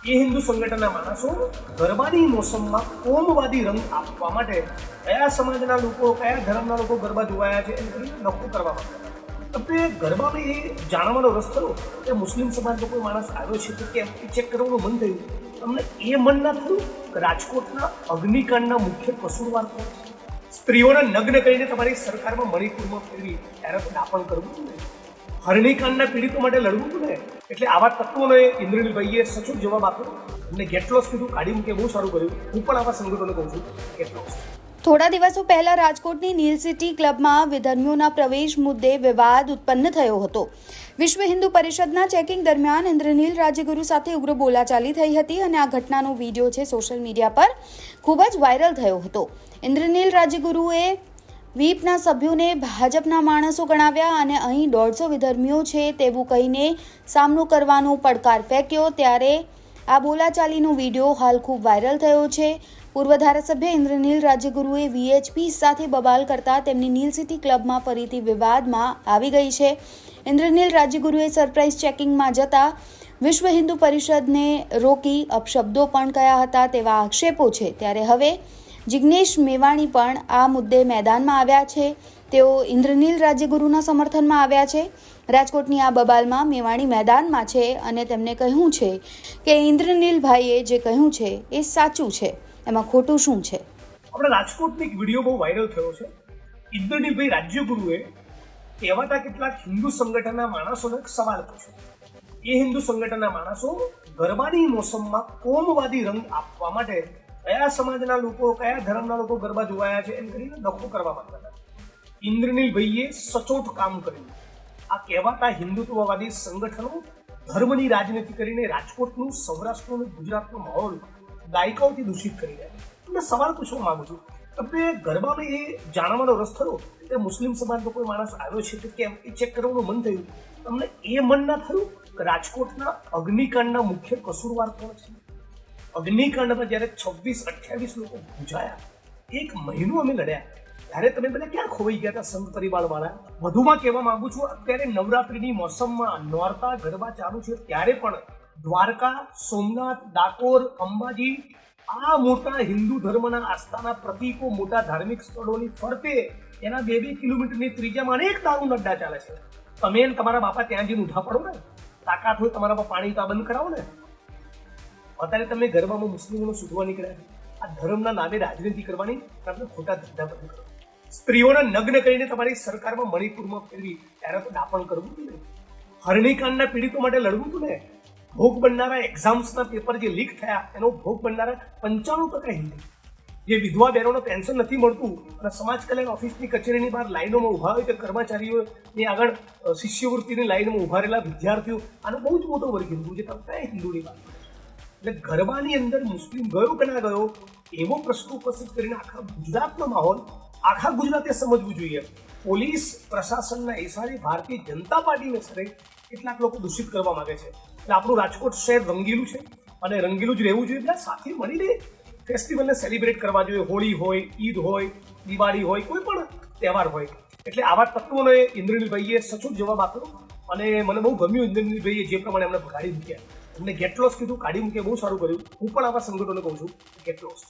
એ હિન્દુ સંગઠનના માણસો ગરબાની મોસમમાં કોમવાદી રંગ આપવા માટે કયા સમાજના લોકો કયા ધર્મના લોકો ગરબા જોવાયા છે એમ કરીને નક્કી કરવા માંગતા. આપણે ગરબામાં એ જાણવાનો રસ થયો કે મુસ્લિમ સમાજનો કોઈ માણસ આવ્યો છે તો કેમ એ ચેક કરવાનું મન થયું. તમને એ મન ના થયું કે રાજકોટના અગ્નિકાંડના મુખ્ય કસૂરવાર કોણ છે? સ્ત્રીઓને નગ્ન કરીને તમારી સરકારમાં મણિપુરમાં ફેરવી ત્યારે તો દાપણ કરવું ને, હરણીકાંડના પીડિતો માટે લડવું ને. એટલે આવા તત્વોને ઇન્દ્રનીલભાઈએ સચોટ જવાબ આપ્યો અને ગેટ લોસ્ટ કીધું, કાઢી મૂકે બહુ સારું કર્યું. હું પણ આવા સંગઠનોને કહું છું ગેટ લોસ્ટ. થોડા દિવસો પહેલા રાજકોટની નીલ સિટી ક્લબમાં વિધર્મીઓના પ્રવેશ મુદ્દે વિવાદ ઉત્પન્ન થયો હતો. વિશ્વ હિન્દુ પરિષદના ચેકિંગ દરમિયાન ઇન્દ્રનીલ રાજ્યગુરુ સાથે ઉગ્ર બોલાચાલી થઈ હતી અને આ ઘટનાનો વિડીયો છે સોશિયલ મીડિયા પર ખૂબ જ વાયરલ થયો હતો. ઇન્દ્રનીલ રાજ્યગુરુએ વીપના સભ્યોને ભાજપના માણસો ગણાવ્યા અને અહીં 150 વિધર્મીઓ છે તેવું કહીને સામનો કરવાનો પડકાર ફેંક્યો. ત્યારે આ બોલાચાલીનો વિડીયો હાલ ખૂબ વાયરલ થયો છે. પૂર્વ ધારાસભ્ય ઇન્દ્રનીલ રાજ્યગુરુએ વીએચપી સાથે બબાલ કરતા તેમની નીલ સિટી ક્લબમાં ફરીથી વિવાદમાં આવી ગઈ છે. ઇન્દ્રનીલ રાજ્યગુરુએ સરપ્રાઇઝ ચેકિંગમાં જતા વિશ્વ હિન્દુ પરિષદને રોકી અપશબ્દો પણ કયા હતા તેવા આક્ષેપો છે. ત્યારે હવે જિગ્નેશ મેવાણી પણ આ મુદ્દે મેદાનમાં આવ્યા છે. તેઓ ઇન્દ્રનીલ રાજ્યગુરુના સમર્થનમાં આવ્યા છે. રાજકોટની આ બબાલમાં મેવાણી મેદાનમાં છે અને તેમણે કહ્યું છે કે ઇન્દ્રનીલભાઈએ જે કહ્યું છે એ સાચું છે, એમાં ખોટું શું છે. આપણે રાજકોટનો એક વિડીયો બહુ વાયરલ થયો છે. ઇન્દ્રનીલભાઈ રાજ્યગુરુએ કહેવાતા કેટલાક હિન્દુ સંગઠનના માણસોને એક સવાલ પૂછ્યો. એ હિન્દુ સંગઠનના માણસો ગરબાની મોસમમાં કોમવાદી રંગ આપવા માટે કયા સમાજના લોકો કયા ધર્મના લોકો ગરબા જોવાયા છે એમ કરીને નક્કો કરવા માંગતા હતા. ઇન્દ્રનીલભાઈએ સચોટ કામ કર્યું. આ કહેવાતા હિન્દુત્વવાદી સંગઠનો ધર્મની રાજનીતિ કરીને રાજકોટનું, સૌરાષ્ટ્રનું, ગુજરાતનું માહોલ દાયકાઓથી દૂષિત કરી રહ્યા છે. તમને સવાલ પૂછવા માંગુ છું, તમને ગરબામાં એ જાણવાનો રસ થયો કે મુસ્લિમ સમાજનો કોઈ માણસ આવ્યો છે તો કેમ એ ચેક કરવાનું મન થયું. તમને એ મન ના થયું કે રાજકોટના અગ્નિકાંડના મુખ્ય કસૂરવાર કોણ છે? અગ્નિકાંડમાં જ્યારે 26-28 લોકો ભૂંજાયા, 1 મહિનો અમે લડ્યા, ત્યારે તમે બધા ક્યાં ખોવાઈ ગયા હતા સંત પરિવારવાળા? વધુમાં કહેવા માંગુ છું, અત્યારે નવરાત્રિની મોસમમાં નોરતા ગરબા ચાલુ છે ત્યારે પણ દ્વારકા, સોમનાથ, ડાકોર, અંબાજી આ મોટા હિન્દુ ધર્મના આસ્થાના પ્રતીકો, મોટા ધાર્મિક સ્થળોની ફરતે એના 2-2 કિલોમીટરની ત્રિજ્યામાં અનેક દારૂ અડ્ડા ચાલે છે. તમે તમારા બાપા ત્યાં જઈને ઉઠા પડો ને, તાકાત હોય તમારા બાપા પાણી તા બંધ કરાવો ને. અત્યારે તમે ગરબામાં મુસ્લિમોને શોધવા નીકળ્યા. આ ધર્મના નામે રાજનીતિ કરવાની તમને ખોટા ધંધા બંધ કરો. સ્ત્રીઓને નગ્ન કરીને તમારી સરકારમાં મણિપુરમાં ફેરવી ત્યારે તો દાપણ કરવું હતું ને, હરણીકાંડના પીડિતો માટે લડવું ને. ભોગ બનનારા એક્ઝામ્સના પેપર જે લીક થયા એનો ભોગ બનનારા 95% હિન્દુ. જે વિધવા બહેનોને પેન્શન નથી મળતું અને સમાજ કલ્યાણ ઓફિસની કચેરીની બહાર લાઈનોમાં ઉભા હોય કે કર્મચારીઓની આગળ શિષ્યવૃત્તિની લાઈનમાં ઉભા રહેલા વિદ્યાર્થીઓ, આનો બહુ જ મોટો વર્ગ હિન્દુ છે. તમે કયા હિન્દુની વાત કરો? એટલે ગરબાની અંદર મુસ્લિમ ગયો કે ના ગયો એવો પ્રશ્ન ઉપસ્થિત કરીને આખા ગુજરાતનો માહોલ આખા ગુજરાતે સમજવું જોઈએ. પોલીસ પ્રશાસનના ઇશારે ભારતીય જનતા પાર્ટીને સરે કેટલાક લોકો દૂષિત કરવા માંગે છે. એટલે આપણું રાજકોટ શહેર રંગીલું છે અને રંગીલું જ રહેવું જોઈએ. એટલે સાથે મળીને ફેસ્ટિવલને સેલિબ્રેટ કરવા જોઈએ. હોળી હોય, ઈદ હોય, દિવાળી હોય, કોઈ પણ તહેવાર હોય. એટલે આવા તત્વોને ઇન્દ્રનીલભાઈએ સચોટ જવાબ આપ્યો અને મને બહુ ગમ્યું. ઇન્દ્રનીલભાઈએ જે પ્રમાણે એમને ભગાડી મૂક્યા, એમને ગેટ લોસ્ટ કીધું, કાઢી મૂકે બહુ સારું કર્યું. હું પણ આવા સંગઠનોને કહું છું ગેટ લોસ્ટ.